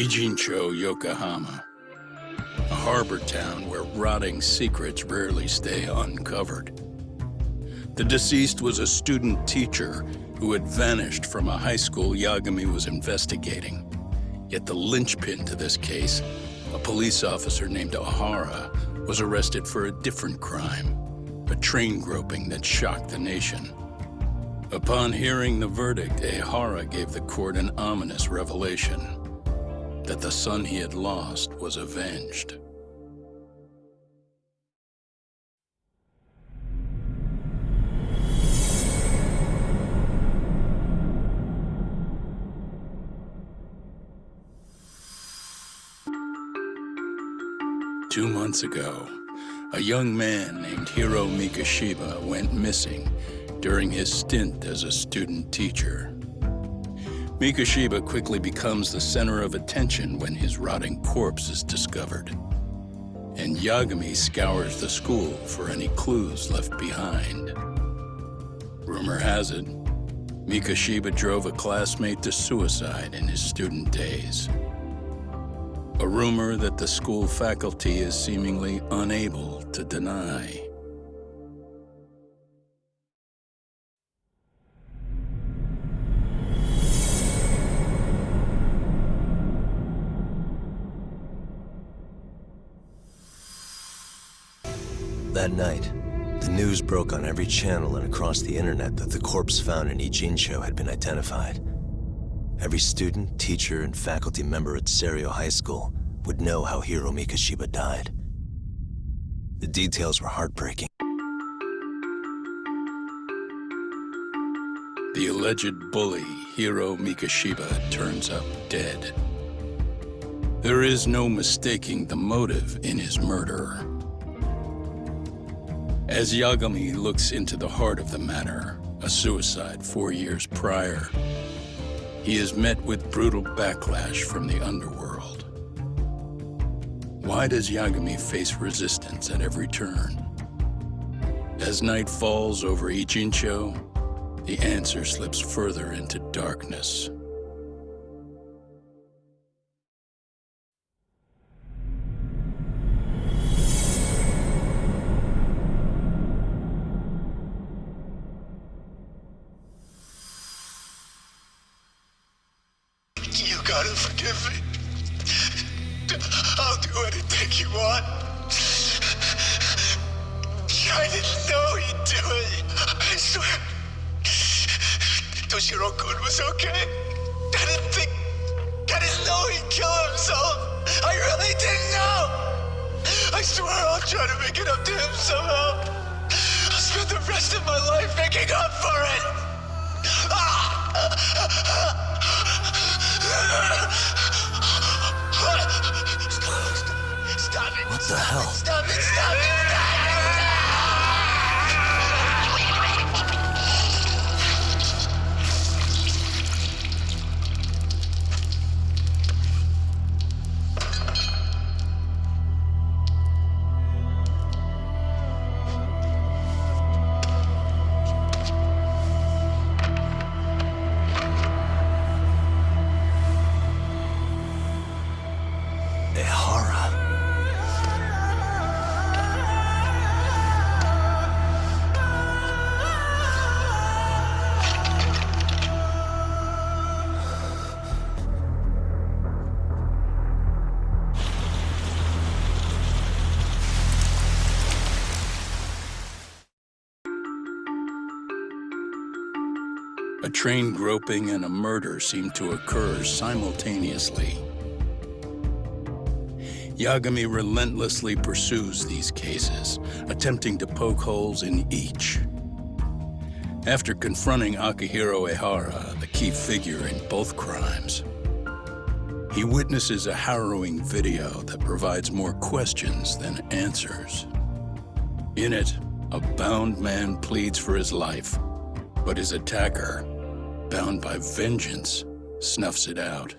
Ijincho, Yokohama, a harbor town where rotting secrets rarely stay uncovered. The deceased was a student teacher who had vanished from a high school Yagami was investigating. Yet the linchpin to this case, a police officer named Ohara, was arrested for a different crime, a train groping that shocked the nation. Upon hearing the verdict, Ohara gave the court an ominous revelation, that the son he had lost was avenged. Two months ago, a young man named Hiro Mikashiba went missing during his stint as a student teacher. Mikashiba quickly becomes the center of attention when his rotting corpse is discovered, and Yagami scours the school for any clues left behind. Rumor has it, Mikashiba drove a classmate to suicide in his student days. A rumor that the school faculty is seemingly unable to deny. That night, the news broke on every channel and across the internet that the corpse found in Ijincho had been identified. Every student, teacher, and faculty member at Serio High School would know how Hiro Mikashiba died. The details were heartbreaking. The alleged bully, Hiro Mikashiba, turns up dead. There is no mistaking the motive in his murder. As Yagami looks into the heart of the matter, a suicide 4 years prior, he is met with brutal backlash from the underworld. Why does Yagami face resistance at every turn? As night falls over Ijincho, the answer slips further into darkness. You gotta forgive me. I'll do anything you want. I didn't know he'd do it. I swear. Toshiro-kun was okay. I didn't know he'd kill himself. I really didn't know. I swear I'll try to make it up to him somehow. I'll spend the rest of my life making up for it. Stop it. What the hell? Stop it, stop it, stop it! A train groping and a murder seem to occur simultaneously. Yagami relentlessly pursues these cases, attempting to poke holes in each. After confronting Akihiro Ehara, the key figure in both crimes, he witnesses a harrowing video that provides more questions than answers. In it, a bound man pleads for his life, but his attacker, bound by vengeance, snuffs it out.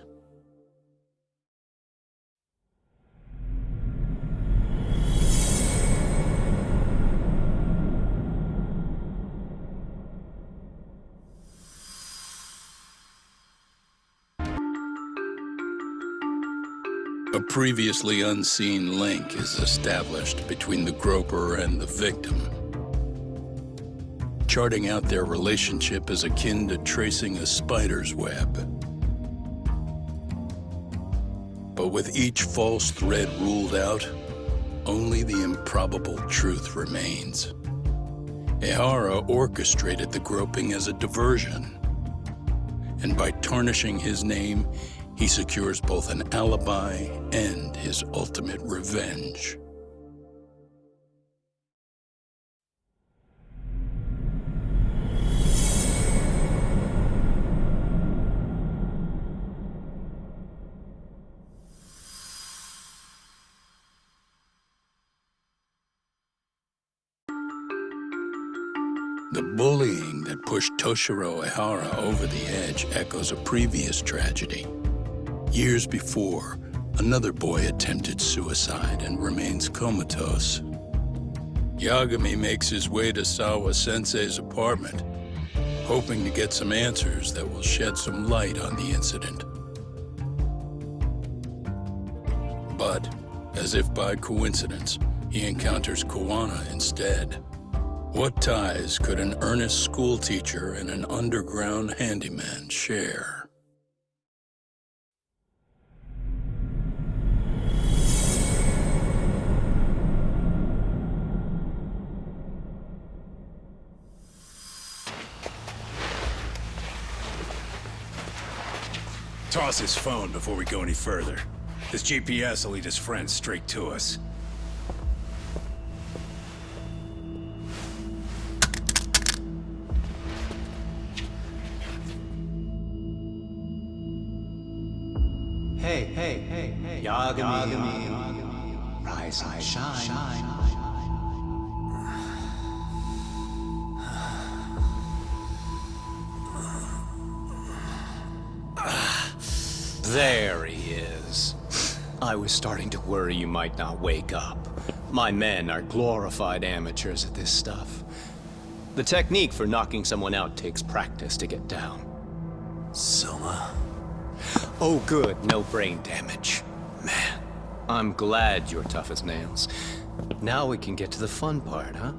A previously unseen link is established between the groper and the victim. Charting out their relationship is akin to tracing a spider's web. But with each false thread ruled out, only the improbable truth remains. Ehara orchestrated the groping as a diversion, and by tarnishing his name, he secures both an alibi and his ultimate revenge. The bullying that pushed Toshiro Ehara over the edge echoes a previous tragedy. Years before, another boy attempted suicide and remains comatose. Yagami makes his way to Sawa-sensei's apartment, hoping to get some answers that will shed some light on the incident. But, as if by coincidence, he encounters Kawana instead. What ties could an earnest schoolteacher and an underground handyman share? Toss his phone before we go any further. This GPS will lead his friends straight to us. Hey, Yagami, rise and shine. There he is. I was starting to worry you might not wake up. My men are glorified amateurs at this stuff. The technique for knocking someone out takes practice to get down. Soma? Oh good, no brain damage. Man, I'm glad you're tough as nails. Now we can get to the fun part, huh?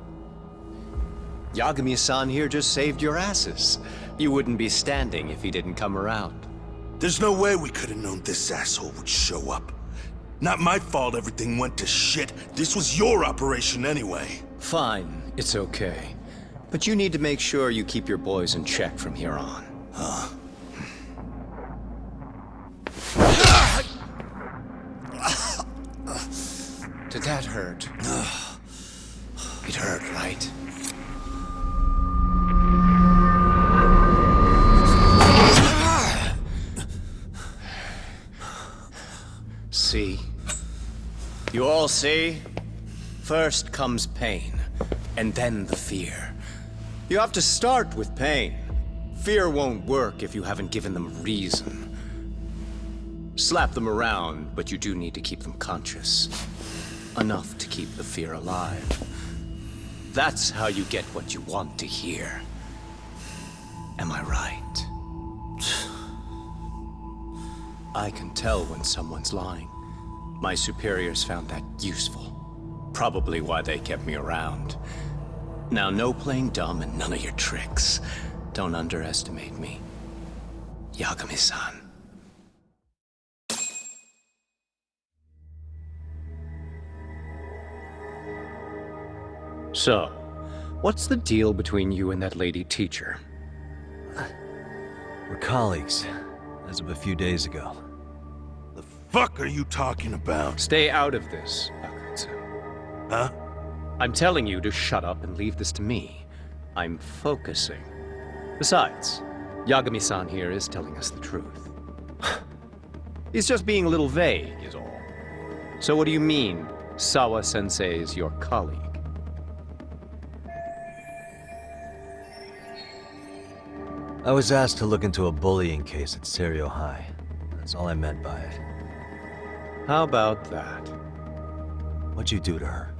Yagami-san here just saved your asses. You wouldn't be standing if he didn't come around. There's no way we could have known this asshole would show up. Not my fault everything went to shit. This was your operation anyway. Fine, it's okay. But you need to make sure you keep your boys in check from here on. Huh? Did that hurt? It hurt, right? See? You all see? First comes pain, and then the fear. You have to start with pain. Fear won't work if you haven't given them reason. Slap them around, but you do need to keep them conscious. Enough to keep the fear alive. That's how you get what you want to hear. Am I right? I can tell when someone's lying. My superiors found that useful. Probably why they kept me around. Now, no playing dumb and none of your tricks. Don't underestimate me. Yagami-san. So, what's the deal between you and that lady teacher? We're colleagues, as of a few days ago. The fuck are you talking about? Stay out of this, Akutsu. Huh? I'm telling you to shut up and leave this to me. I'm focusing. Besides, Yagami-san here is telling us the truth. He's just being a little vague, is all. So what do you mean, Sawa-sensei is your colleague? I was asked to look into a bullying case at Serio High. That's all I meant by it. How about that? What'd you do to her?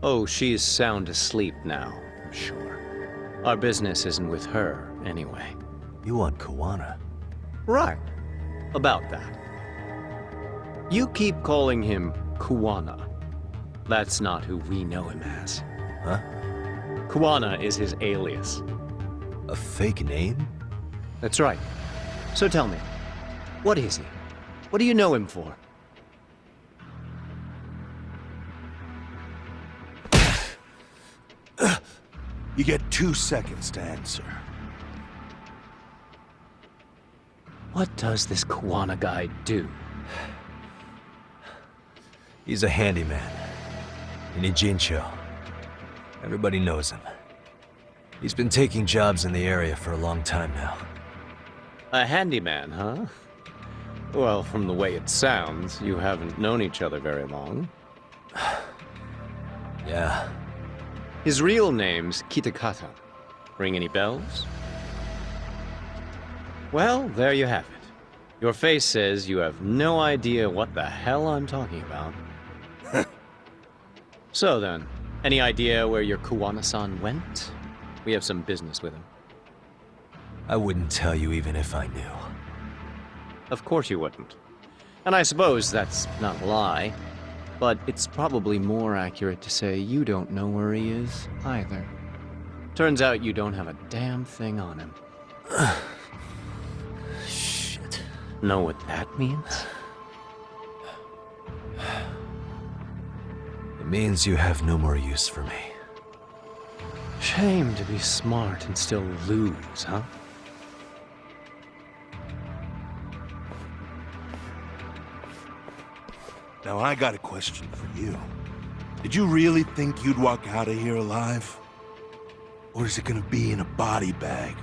Oh, she's sound asleep now, I'm sure. Our business isn't with her, anyway. You want Kawana? Right. About that. You keep calling him Kuwana. That's not who we know him as. Huh? Kuwana is his alias. A fake name? That's right. So tell me, what is he? What do you know him for? You get 2 seconds to answer. What does this Kuwana guy do? He's a handyman. In Ijincho. Everybody knows him. He's been taking jobs in the area for a long time now. A handyman, huh? Well, from the way it sounds, you haven't known each other very long. Yeah. His real name's Kitakata. Ring any bells? Well, there you have it. Your face says you have no idea what the hell I'm talking about. So then, any idea where your Kuwana-san went? We have some business with him. I wouldn't tell you even if I knew. Of course you wouldn't. And I suppose that's not a lie, but it's probably more accurate to say you don't know where he is either. Turns out you don't have a damn thing on him. Shit. Know what that means? It means you have no more use for me. Shame to be smart and still lose, huh? Now I got a question for you. Did you really think you'd walk out of here alive? Or is it gonna be in a body bag?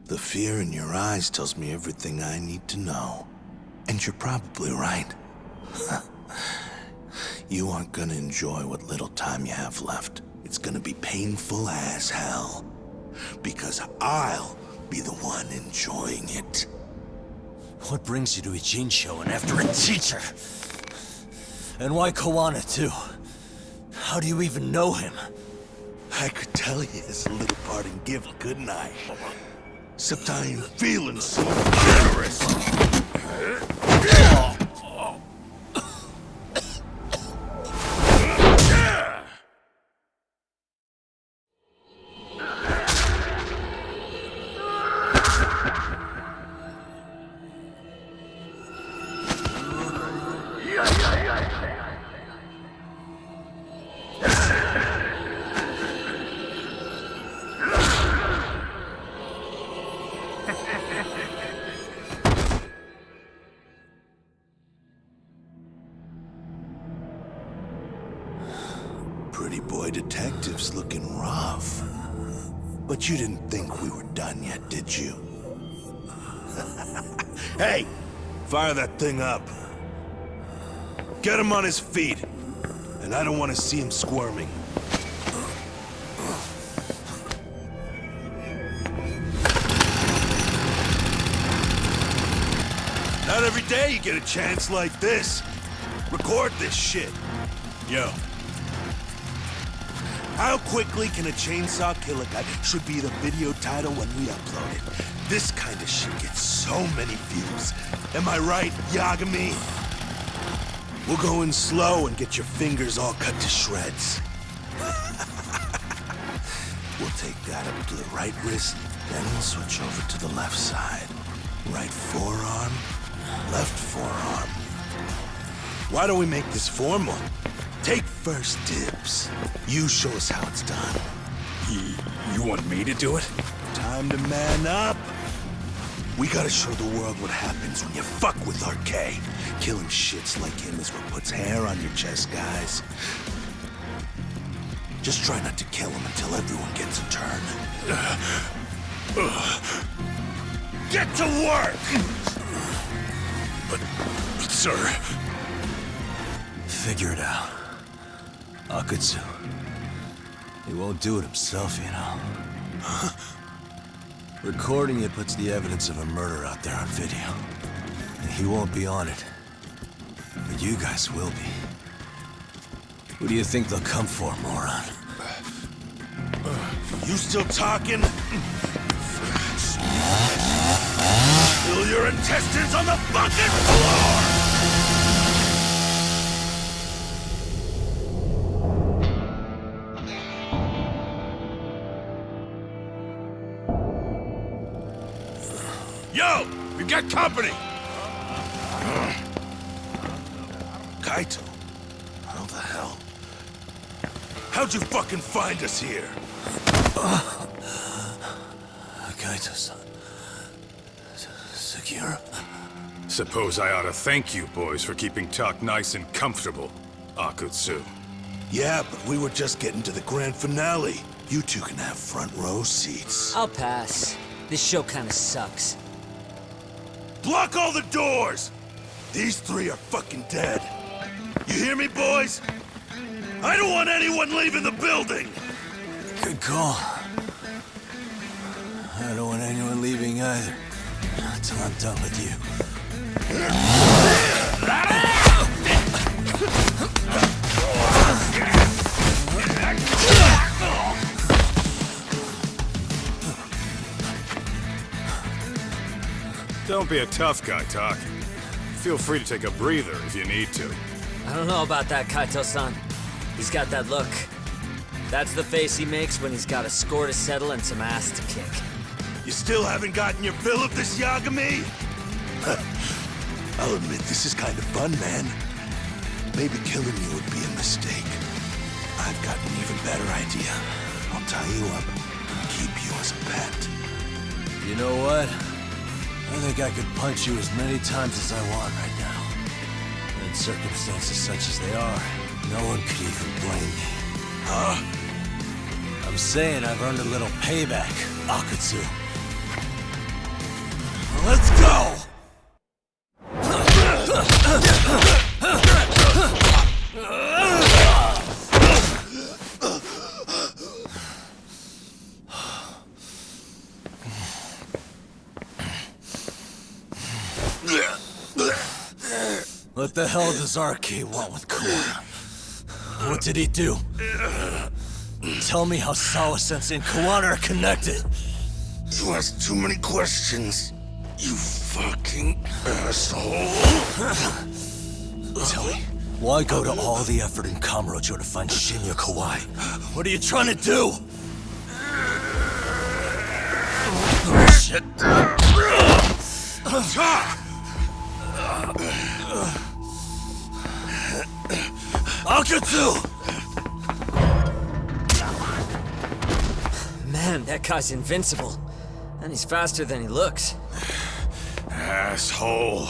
The fear in your eyes tells me everything I need to know. And you're probably right. You aren't gonna enjoy what little time you have left. It's gonna be painful as hell. Because I'll be the one enjoying it. What brings you to Ijincho and after a teacher? And why Kuwana, too? How do you even know him? I could tell you as a little parting gift, couldn't I? Except I ain't feeling so generous. Pretty boy detectives looking rough. But you didn't think we were done yet, did you? Hey! Fire that thing up. Get him on his feet. And I don't want to see him squirming. Not every day you get a chance like this. Record this shit. Yo. How quickly can a chainsaw kill a guy should be the video title when we upload it. This kind of shit gets so many views. Am I right, Yagami? We'll go in slow and get your fingers all cut to shreds. We'll take that up to the right wrist, then we'll switch over to the left side. Right forearm, left forearm. Why don't we make this formal? Take first dibs. You show us how it's done. You want me to do it? Time to man up. We gotta show the world what happens when you fuck with RK. Killing shits like him is what puts hair on your chest, guys. Just try not to kill him until everyone gets a turn. Get to work! But sir... Figure it out. Akutsu. He won't do it himself, you know. Recording it puts the evidence of a murder out there on video. And he won't be on it. But you guys will be. Who do you think they'll come for, moron? You still talking? Spill your intestines on the fucking floor! Yo! We got company! Kaito? How the hell? How'd you fucking find us here? Kaito-san. Sekiro. Suppose I ought to thank you boys for keeping talk nice and comfortable, Akutsu. Yeah, but we were just getting to the grand finale. You two can have front row seats. I'll pass. This show kinda sucks. Block all the doors! These three are fucking dead. You hear me, boys? I don't want anyone leaving the building! Good call. I don't want anyone leaving either. Not till I'm done with you. Don't be a tough guy, Talk. Feel free to take a breather if you need to. I don't know about that, Kaito-san. He's got that look. That's the face he makes when he's got a score to settle and some ass to kick. You still haven't gotten your fill of this, Yagami? I'll admit, this is kind of fun, man. Maybe killing you would be a mistake. I've got an even better idea. I'll tie you up and keep you as a pet. You know what? I think I could punch you as many times as I want right now. In circumstances such as they are, no one could even blame me. Huh? I'm saying I've earned a little payback, Akutsu. Let's go! What the hell does RK want with Kawana? What did he do? Tell me how Sawa-sensei and Kawana are connected. You ask too many questions, you fucking asshole. Tell me, why go to all the effort in Kamurocho to find Shinya Kawai? What are you trying to do? Shit. Akutsu! Man, that guy's invincible. And he's faster than he looks. Asshole.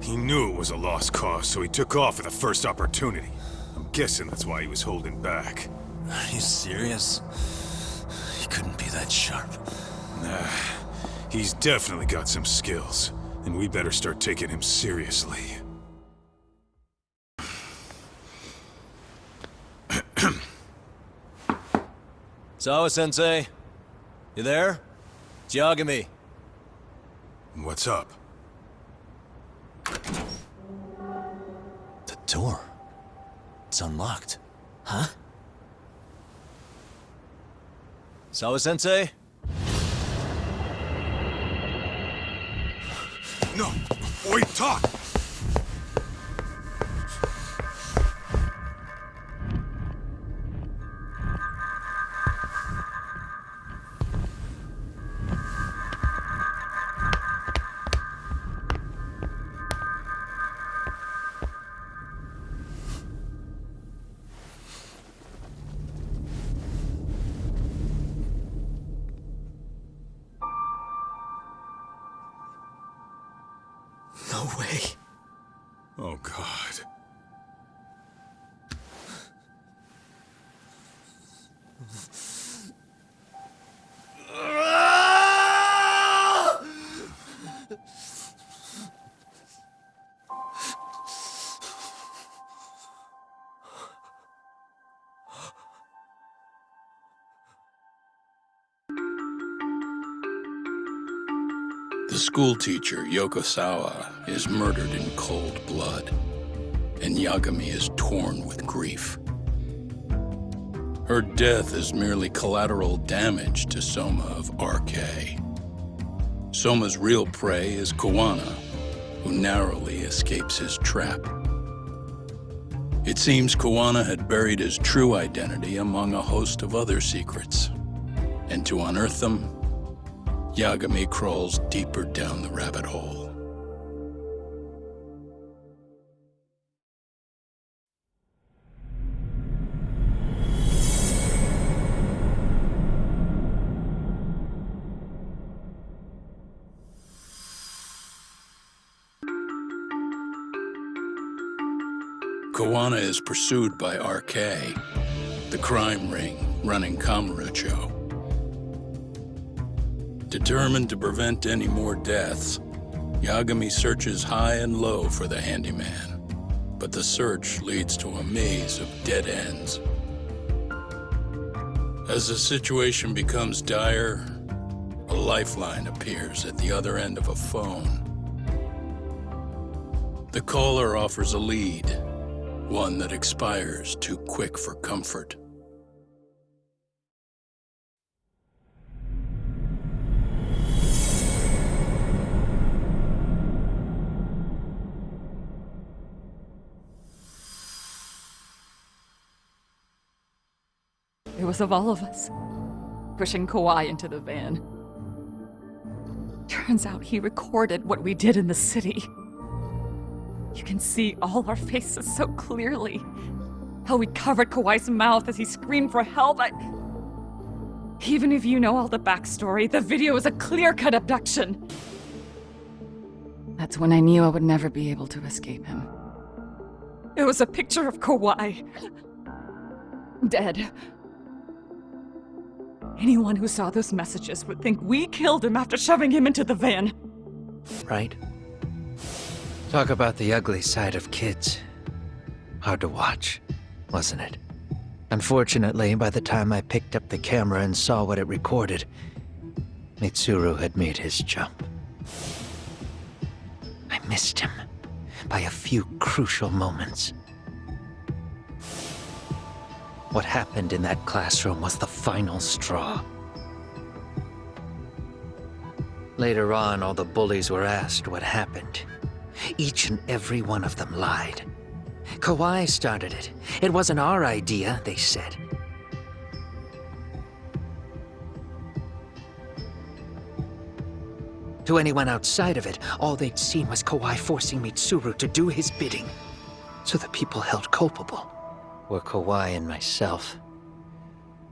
He knew it was a lost cause, so he took off at the first opportunity. I'm guessing that's why he was holding back. Are you serious? He couldn't be that sharp. Nah, he's definitely got some skills, and we better start taking him seriously. Sawa-sensei, you there? It's Yagami. What's up? The door. It's unlocked. Huh? Sawa-sensei? No! Wait, talk! No way. Oh, God. The schoolteacher, Yokosawa, is murdered in cold blood, and Yagami is torn with grief. Her death is merely collateral damage to Soma of RK. Soma's real prey is Kawana, who narrowly escapes his trap. It seems Kawana had buried his true identity among a host of other secrets. And to unearth them, Yagami crawls deeper down the rabbit hole. Kawana is pursued by RK, the crime ring running Kamurocho. Determined to prevent any more deaths, Yagami searches high and low for the handyman, but the search leads to a maze of dead ends. As the situation becomes dire, a lifeline appears at the other end of a phone. The caller offers a lead, one that expires too quick for comfort. It was of all of us, pushing Kawhi into the van. Turns out he recorded what we did in the city. You can see all our faces so clearly. How we covered Kawhi's mouth as he screamed for help. Even if you know all the backstory, the video is a clear-cut abduction. That's when I knew I would never be able to escape him. It was a picture of Kawhi. Dead. Anyone who saw those messages would think we killed him after shoving him into the van. Right? Talk about the ugly side of kids. Hard to watch, wasn't it? Unfortunately, by the time I picked up the camera and saw what it recorded, Mitsuru had made his jump. I missed him by a few crucial moments. What happened in that classroom was the final straw. Later on, all the bullies were asked what happened. Each and every one of them lied. Kawhi started it. It wasn't our idea, they said. To anyone outside of it, all they'd seen was Kawhi forcing Mitsuru to do his bidding. So the people held culpable were Kawhi and myself.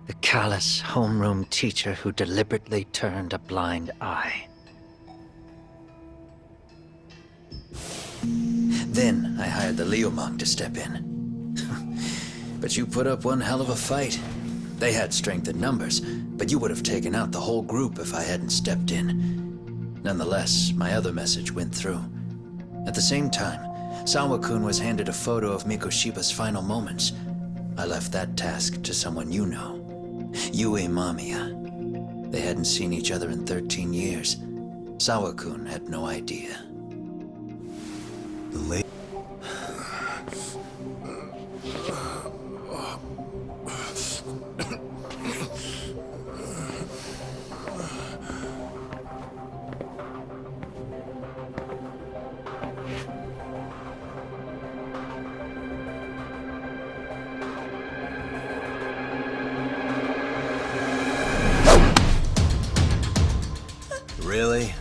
The callous homeroom teacher who deliberately turned a blind eye. Then I hired the Liumang to step in. But you put up one hell of a fight. They had strength in numbers, but you would have taken out the whole group if I hadn't stepped in. Nonetheless, my other message went through. At the same time, Sawa-kun was handed a photo of Mikoshiba's final moments. I left that task to someone you know. Yue Mamiya. They hadn't seen each other in 13 years. Sawa-kun had no idea. Really?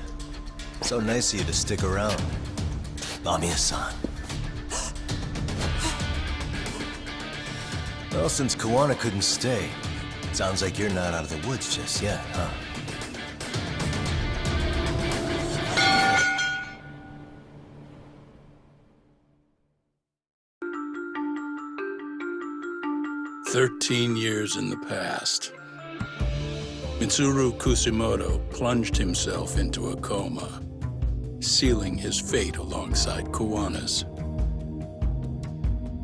So nice of you to stick around. Mamiya-san. Well, since Kawana couldn't stay, sounds like you're not out of the woods just yet, huh? "13 years in the past. Mitsuru Kusimoto plunged himself into a coma, sealing his fate alongside Kawana's.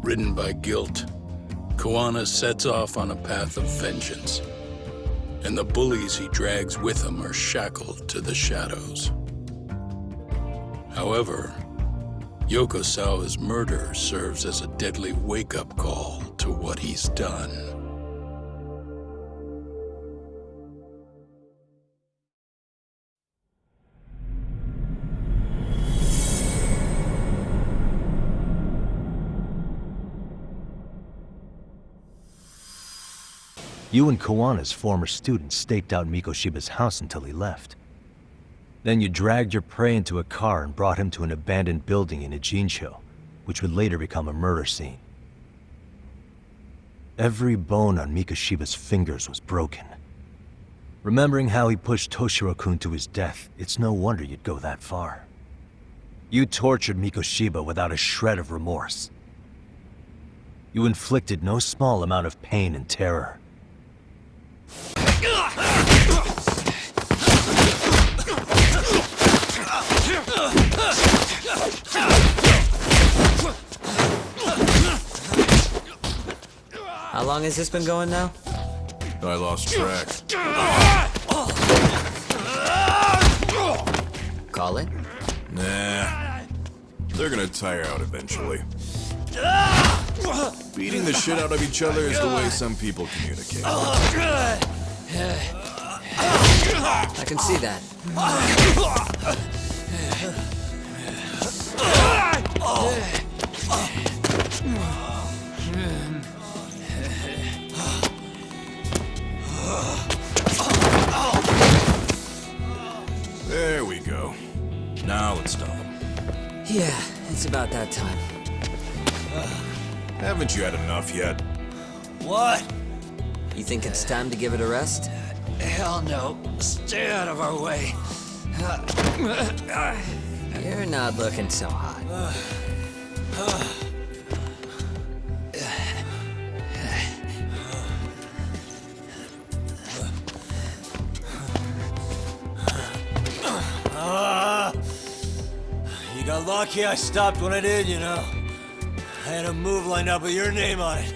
Ridden by guilt, Kawana sets off on a path of vengeance, and the bullies he drags with him are shackled to the shadows. However, Yokosawa's murder serves as a deadly wake-up call to what he's done. You and Kawana's former student staked out Mikoshiba's house until he left. Then you dragged your prey into a car and brought him to an abandoned building in Ijincho, which would later become a murder scene. Every bone on Mikoshiba's fingers was broken. Remembering how he pushed Toshiro-kun to his death, it's no wonder you'd go that far. You tortured Mikoshiba without a shred of remorse. You inflicted no small amount of pain and terror. How long has this been going now? I lost track. Call it? Nah. They're gonna tire out eventually. Beating the shit out of each other is the way some people communicate. I can see that. There we go. Now let's stop them. Yeah, it's about that time. Haven't you had enough yet? What? You think it's time to give it a rest? Hell no. Stay out of our way. You're not looking so hot. You got lucky I stopped when I did, you know. I had a move lined up with your name on it.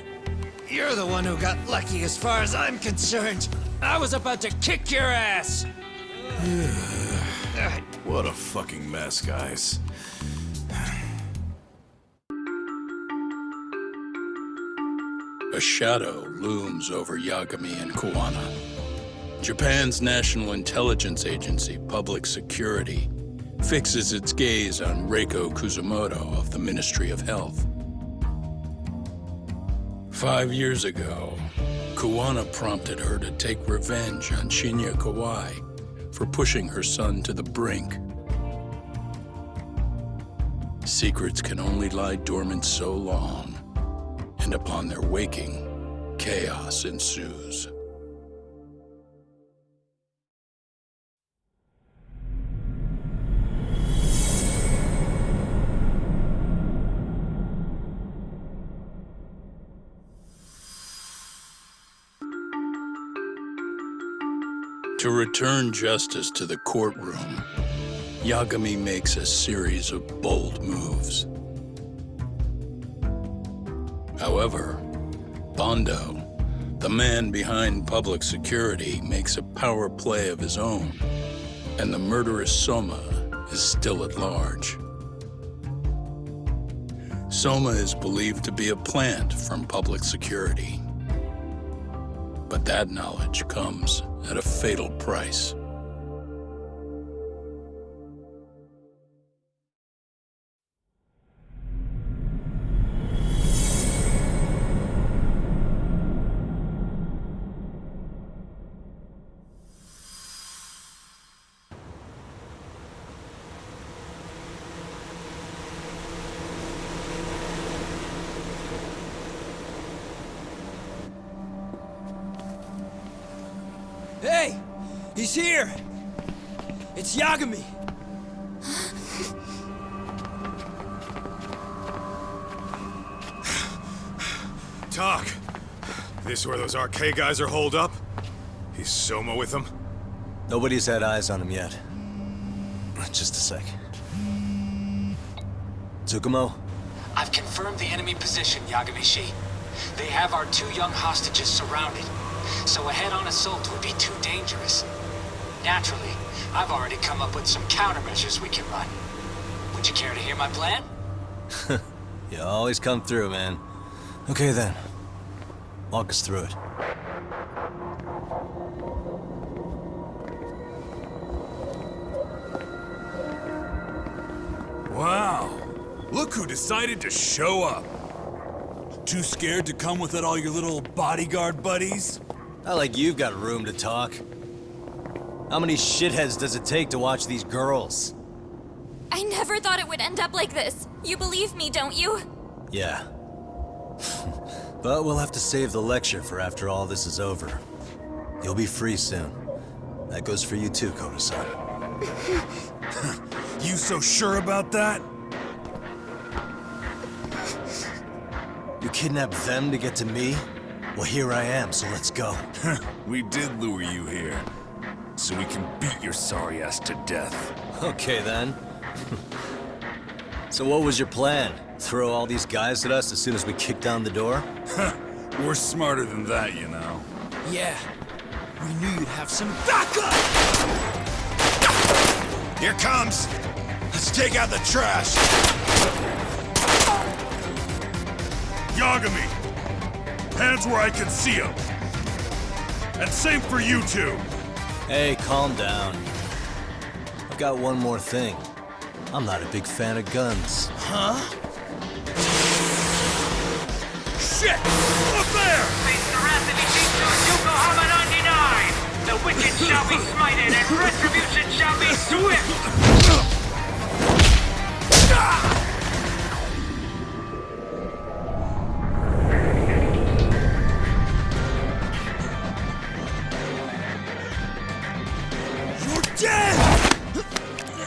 You're the one who got lucky as far as I'm concerned. I was about to kick your ass. What a fucking mess, guys. A shadow looms over Yagami and Kawana. Japan's National Intelligence Agency, Public Security, fixes its gaze on Reiko Kuzumoto of the Ministry of Health. 5 years ago, Kawana prompted her to take revenge on Shinya Kawai for pushing her son to the brink. Secrets can only lie dormant so long, and upon their waking, chaos ensues. To return justice to the courtroom, Yagami makes a series of bold moves. However, Bondo, the man behind public security, makes a power play of his own, and the murderous Soma is still at large. Soma is believed to be a plant from public security. But that knowledge comes at a fatal price. Hey! He's here! It's Yagami! Talk. This where those RK guys are holed up? Is Soma with them? Nobody's had eyes on him yet. Just a sec. Tsukumo? I've confirmed the enemy position, Yagami-shi. They have our 2 young hostages surrounded, so a head-on assault would be too dangerous. Naturally, I've already come up with some countermeasures we can run. Would you care to hear my plan? You always come through, man. Okay then. Walk us through it. Wow. Look who decided to show up. Too scared to come without all your little bodyguard buddies? Not like you've got room to talk. How many shitheads does it take to watch these girls? I never thought it would end up like this. You believe me, don't you? Yeah. But we'll have to save the lecture for after all this is over. You'll be free soon. That goes for you too, Koda-san. You so sure about that? You kidnapped them to get to me? Well, here I am, so let's go. We did lure you here, so we can beat your sorry ass to death. Okay, then. So what was your plan? Throw all these guys at us as soon as we kick down the door? We're smarter than that, you know. Yeah. We knew you'd have some backup! Here comes! Let's take out the trash! Yagami! Hands where I can see them! And same for you two! Hey, calm down. I've got one more thing. I'm not a big fan of guns. Huh? Shit! Up there! Face the wrath of Ijincho Yokohama 99! The wicked shall be smited and retribution shall be swift!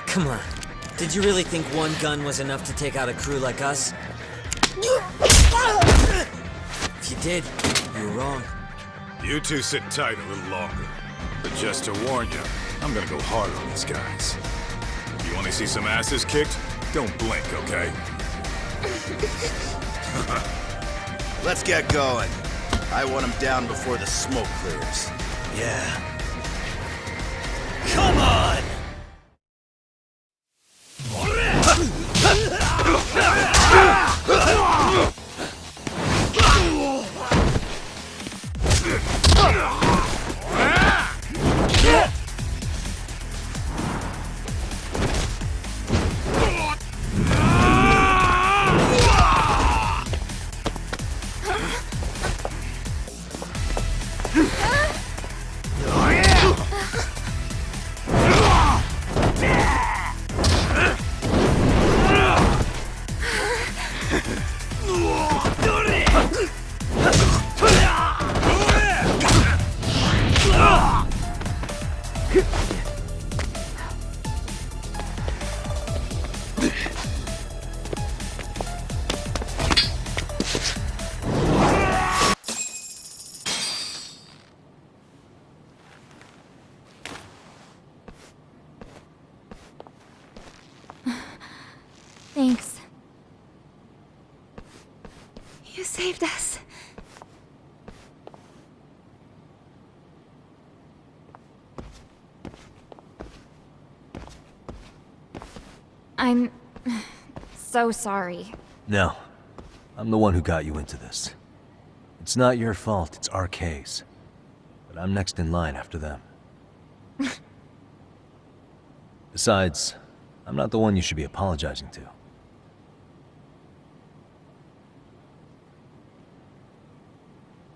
Come on. Did you really think one gun was enough to take out a crew like us? If you did, you were wrong. You two sit tight a little longer. But just to warn you, I'm gonna go hard on these guys. You wanna see some asses kicked? Don't blink, okay? Let's get going. I want him down before the smoke clears. Yeah. Come on! Thanks. You saved us. I'm so sorry. No. I'm the one who got you into this. It's not your fault, it's our case. But I'm next in line after them. Besides, I'm not the one you should be apologizing to.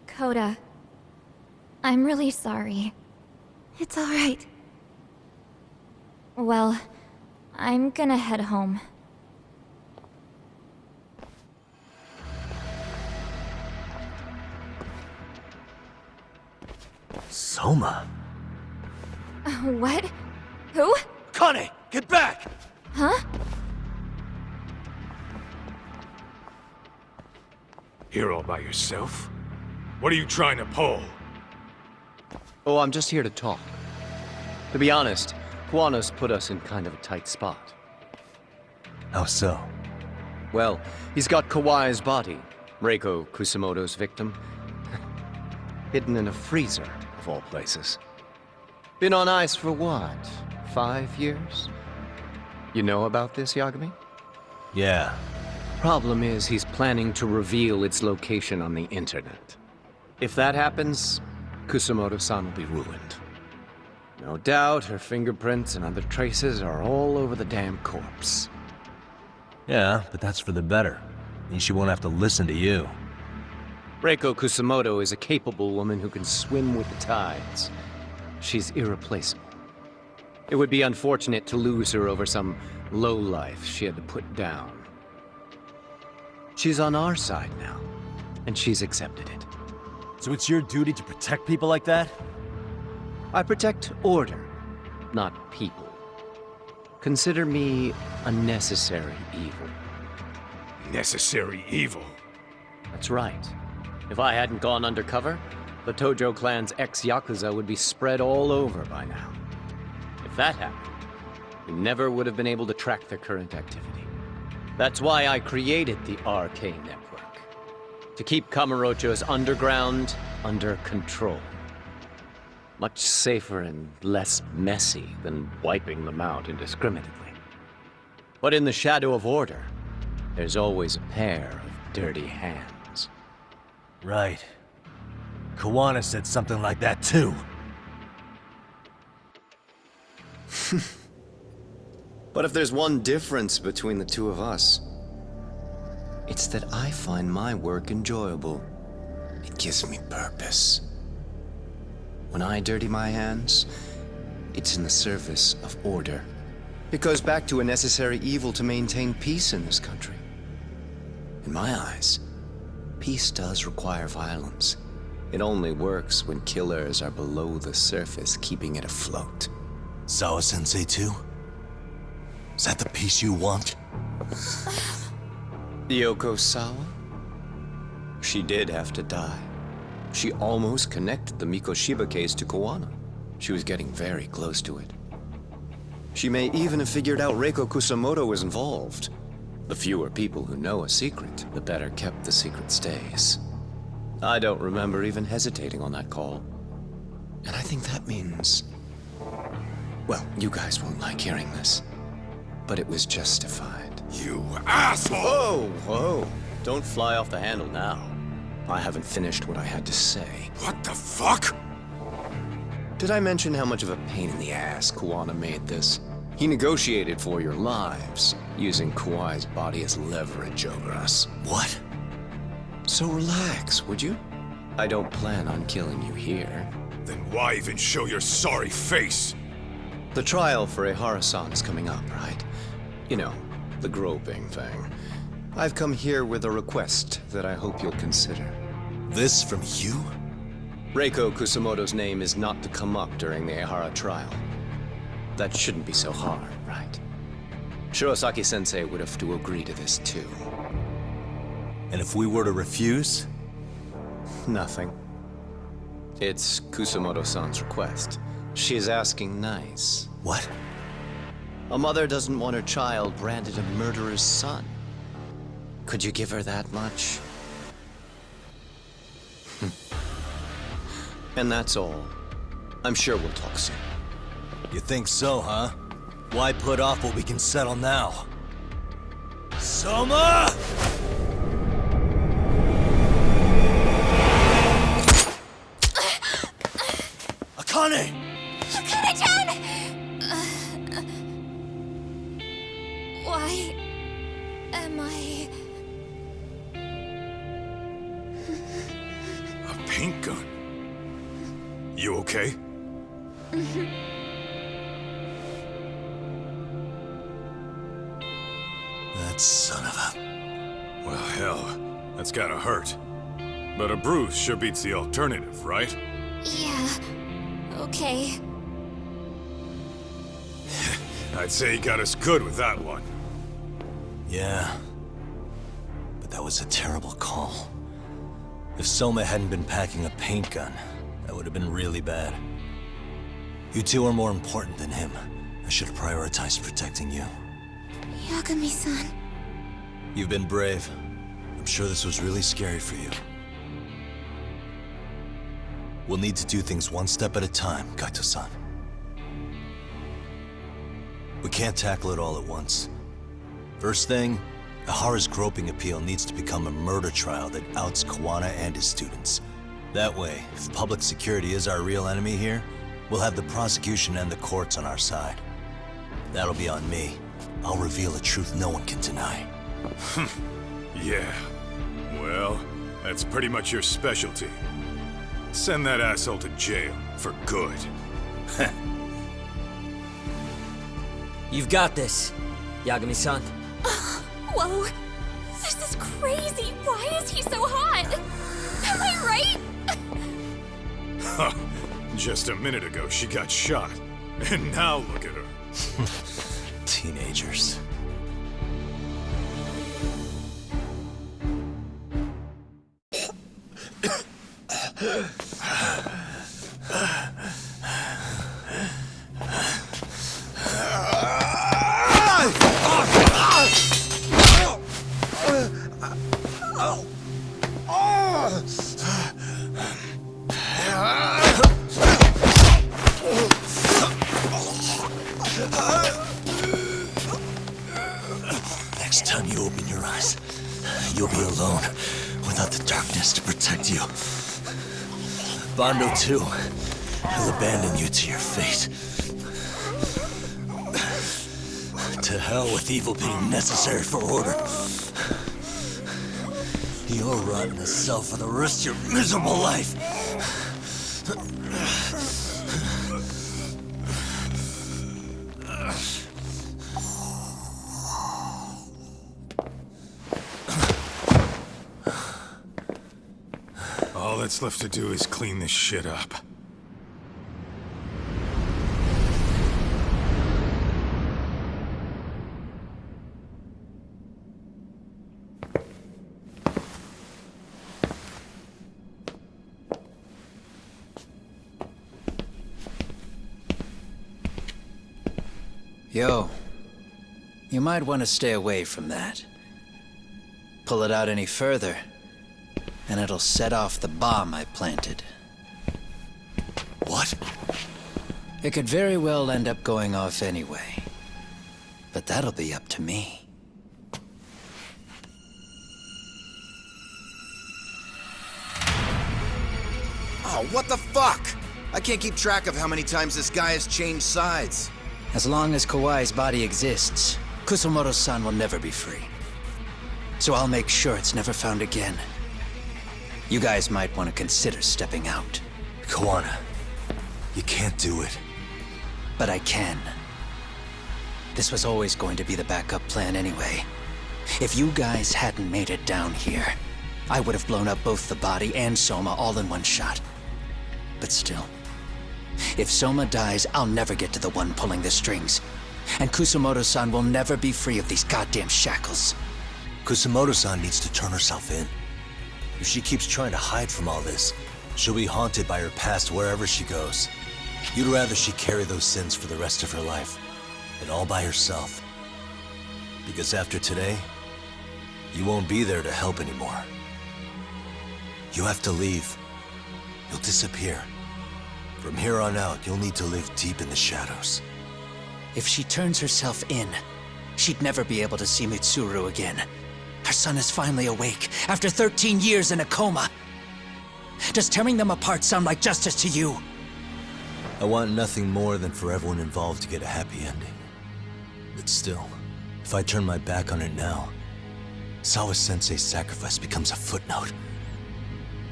Coda, I'm really sorry. It's all right. Well, I'm gonna head home. Soma? What? Who? Kane, get back! Huh? Here all by yourself? What are you trying to pull? Oh, I'm just here to talk. To be honest, Kuwano's put us in kind of a tight spot. How so? Well, he's got Kawai's body, Reiko Kusamoto's victim, hidden in a freezer, of all places. Been on ice for what, 5 years? You know about this, Yagami? Yeah. Problem is, he's planning to reveal its location on the internet. If that happens, Kusamoto-san will be ruined. No doubt her fingerprints and other traces are all over the damn corpse. Yeah, but that's for the better. Means she won't have to listen to you. Reiko Kusamoto is a capable woman who can swim with the tides. She's irreplaceable. It would be unfortunate to lose her over some lowlife she had to put down. She's on our side now, and she's accepted it. So it's your duty to protect people like that? I protect order, not people. Consider me a necessary evil. Necessary evil? That's right. If I hadn't gone undercover, the Tojo clan's ex-Yakuza would be spread all over by now. If that happened, we never would have been able to track their current activity. That's why I created the RK Network. To keep Kamurocho's underground under control. Much safer and less messy than wiping them out indiscriminately. But in the shadow of order, there's always a pair of dirty hands. Right. Kawana said something like that too. But if there's one difference between the two of us, it's that I find my work enjoyable. It gives me purpose. When I dirty my hands, it's in the service of order. It goes back to a necessary evil to maintain peace in this country. In my eyes, peace does require violence. It only works when killers are below the surface, keeping it afloat. Sawa-sensei too? Is that the peace you want? Yoko Sawa? She did have to die. She almost connected the Mikoshiba case to Kawana. She was getting very close to it. She may even have figured out Reiko Kusamoto was involved. The fewer people who know a secret, the better kept the secret stays. I don't remember even hesitating on that call. And I think that means... well, you guys won't like hearing this, but it was justified. You asshole! Whoa, whoa. Don't fly off the handle now. I haven't finished what I had to say. What the fuck? Did I mention how much of a pain in the ass Kawana made this? He negotiated for your lives, using Kawai's body as leverage over us. What? So relax, would you? I don't plan on killing you here. Then why even show your sorry face? The trial for Ehara-san is coming up, right? You know, the groping thing. I've come here with a request that I hope you'll consider. This from you? Reiko Kusamoto's name is not to come up during the Ehara trial. That shouldn't be so hard, right? Shirosaki-sensei would have to agree to this too. And if we were to refuse? Nothing. It's Kusamoto-san's request. She is asking nice. What? A mother doesn't want her child branded a murderer's son. Could you give her that much? And that's all. I'm sure we'll talk soon. You think so, huh? Why put off what we can settle now? Soma! Akane! Akane-chan! Why am I... A paint gun? You okay? That son of a... Well, hell, that's gotta hurt. But a bruise sure beats the alternative, right? Yeah, okay. I'd say you got us good with that one. Yeah. But that was a terrible call. If Soma hadn't been packing a paint gun, that would have been really bad. You two are more important than him. I should have prioritized protecting you. Yagami-san. You've been brave. I'm sure this was really scary for you. We'll need to do things one step at a time, Kaito-san. We can't tackle it all at once. First thing, Ehara's groping appeal needs to become a murder trial that outs Kawana and his students. That way, if public security is our real enemy here, we'll have the prosecution and the courts on our side. That'll be on me. I'll reveal a truth no one can deny. Yeah. Well, That's pretty much your specialty. Send that asshole to jail, for good. You've got this, Yagami-san. Whoa! This is crazy! Why is he so hot? Am I right? Huh. Just a minute ago, she got shot. And now look at her. Teenagers. Next time you open your eyes, you'll be alone, without the darkness to protect you. Bondo, too, will abandon you to your fate. To hell with evil being necessary for order. You'll rot in a cell for the rest of your miserable life. All that's left to do is clean this shit up. Yo, you might want to stay away from that. Pull it out any further, and it'll set off the bomb I planted. What? It could very well end up going off anyway. But that'll be up to me. Oh, what the fuck? I can't keep track of how many times this guy has changed sides. As long as Kawai's body exists, Kusumoto-san will never be free. So I'll make sure it's never found again. You guys might want to consider stepping out. Kawana, you can't do it. But I can. This was always going to be the backup plan anyway. If you guys hadn't made it down here, I would have blown up both the body and Soma all in one shot. But still, if Soma dies, I'll never get to the one pulling the strings. And Kusumoto-san will never be free of these goddamn shackles. Kusumoto-san needs to turn herself in. If she keeps trying to hide from all this, she'll be haunted by her past wherever she goes. You'd rather she carry those sins for the rest of her life, and all by herself. Because after today, you won't be there to help anymore. You have to leave. You'll disappear. From here on out, you'll need to live deep in the shadows. If she turns herself in, she'd never be able to see Mitsuru again. Her son is finally awake, after 13 years in a coma. Does tearing them apart sound like justice to you? I want nothing more than for everyone involved to get a happy ending. But still, if I turn my back on it now, Sawa-sensei's sacrifice becomes a footnote.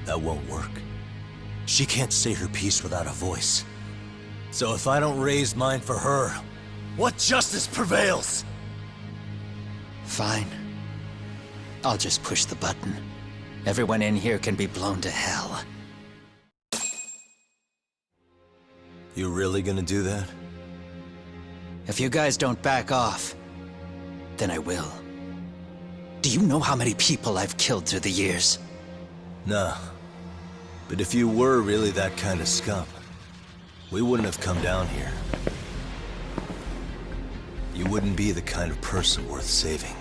That won't work. She can't say her piece without a voice. So if I don't raise mine for her, what justice prevails? Fine. I'll just push the button. Everyone in here can be blown to hell. You really gonna do that? If you guys don't back off, then I will. Do you know how many people I've killed through the years? Nah. But if you were really that kind of scum, we wouldn't have come down here. You wouldn't be the kind of person worth saving.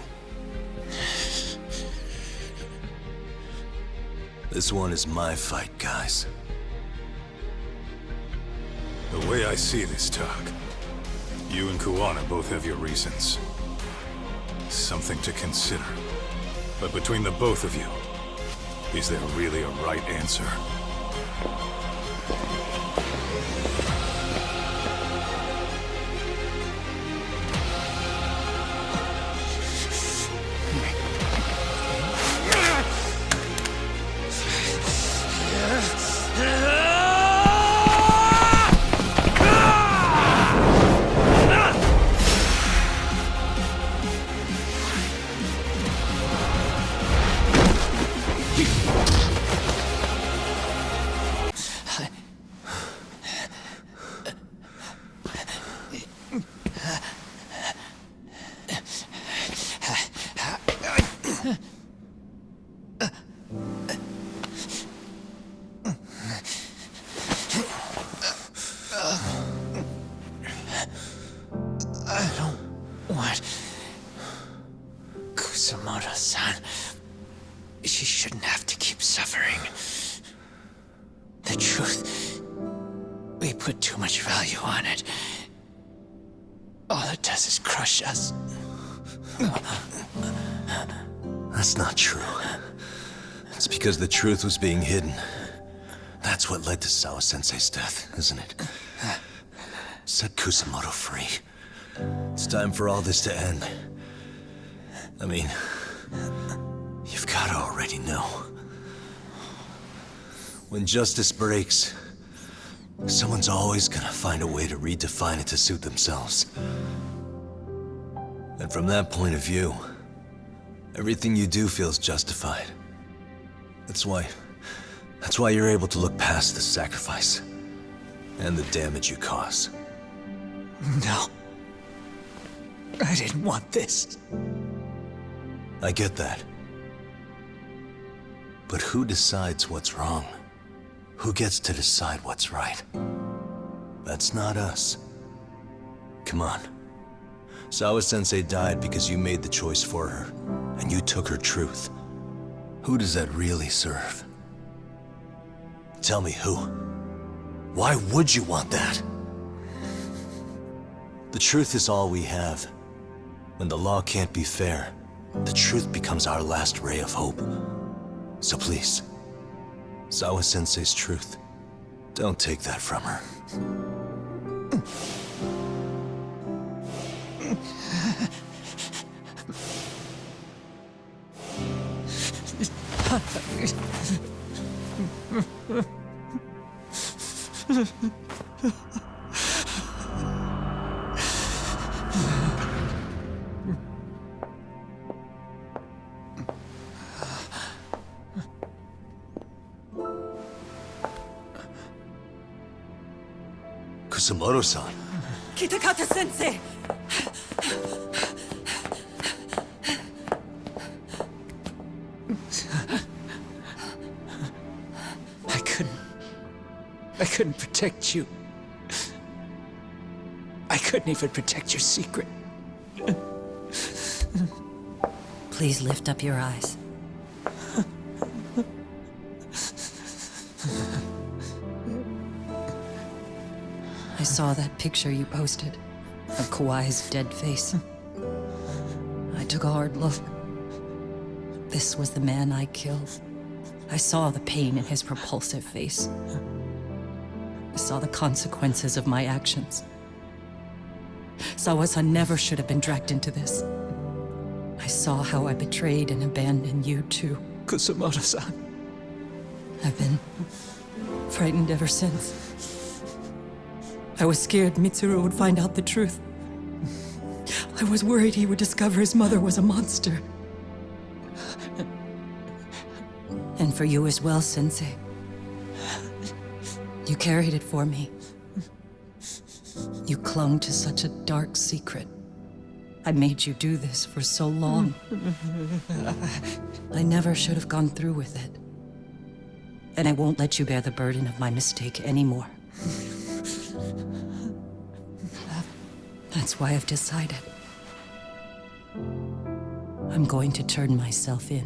This one is my fight, guys. The way I see this, Tak, you and Kuwana both have your reasons. Something to consider. But between the both of you, is there really a right answer? Kusumoto-san. She shouldn't have to keep suffering. The truth, we put too much value on it. All it does is crush us. That's not true. It's because the truth was being hidden. That's what led to Sawa-sensei's death, isn't it? Set Kusumoto free. It's time for all this to end. I mean, you've got to already know. When justice breaks, someone's always gonna find a way to redefine it to suit themselves. And from that point of view, everything you do feels justified. That's why you're able to look past the sacrifice and the damage you cause. No. I didn't want this. I get that. But who decides what's wrong? Who gets to decide what's right? That's not us. Come on. Sawa-sensei died because you made the choice for her, and you took her truth. Who does that really serve? Tell me who. Why would you want that? The truth is all we have. When the law can't be fair, the truth becomes our last ray of hope. So please, Sawa-sensei's truth, don't take that from her. Kusumoto-san. Kitakata-sensei! I couldn't protect you. I couldn't even protect your secret. Please lift up your eyes. I saw that picture you posted of Kawai's dead face. I took a hard look. This was the man I killed. I saw the pain in his repulsive face. I saw the consequences of my actions. Sawa-san never should have been dragged into this. I saw how I betrayed and abandoned you too. Kusumoto-san. I've been frightened ever since. I was scared Mitsuru would find out the truth. I was worried he would discover his mother was a monster. And for you as well, Sensei. You carried it for me. You clung to such a dark secret. I made you do this for so long. I never should have gone through with it. And I won't let you bear the burden of my mistake anymore. That's why I've decided. I'm going to turn myself in.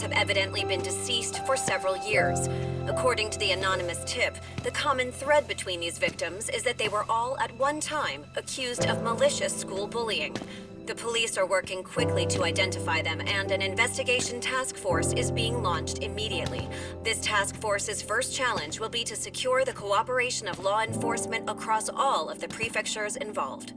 Have evidently been deceased for several years. According to the anonymous tip, the common thread between these victims is that they were all at one time accused of malicious school bullying. The police are working quickly to identify them, and an investigation task force is being launched immediately. This task force's first challenge will be to secure the cooperation of law enforcement across all of the prefectures involved.